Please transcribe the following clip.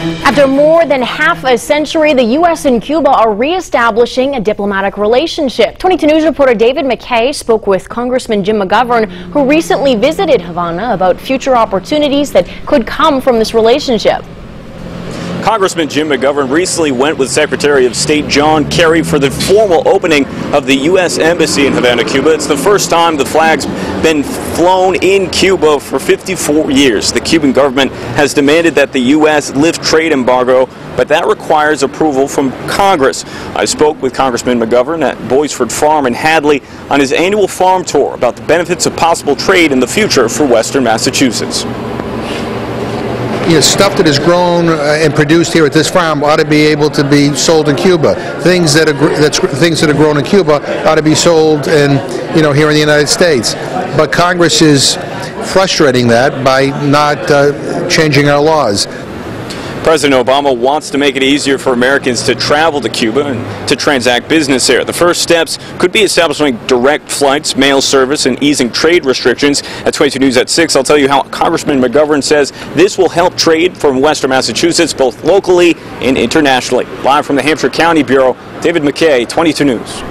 After more than half a century, the U.S. and Cuba are reestablishing a diplomatic relationship. 22 News reporter David McKay spoke with Congressman Jim McGovern, who recently visited Havana, about future opportunities that could come from this relationship. Congressman Jim McGovern recently went with Secretary of State John Kerry for the formal opening of the U.S. Embassy in Havana, Cuba. It's the first time the flag's been flown in Cuba for 54 years. The Cuban government has demanded that the U.S. lift trade embargo, but that requires approval from Congress. I spoke with Congressman McGovern at Boisford Farm in Hadley on his annual farm tour about the benefits of possible trade in the future for Western Massachusetts. Stuff that is grown and produced here at this farm ought to be able to be sold in Cuba. Things that are grown in Cuba ought to be sold in, here in the United States. But Congress is frustrating that by not changing our laws. President Obama wants to make it easier for Americans to travel to Cuba and to transact business there. The first steps could be establishing direct flights, mail service, and easing trade restrictions. At 22 News at 6, I'll tell you how Congressman McGovern says this will help trade from Western Massachusetts, both locally and internationally. Live from the Hampshire County Bureau, David McKay, 22 News.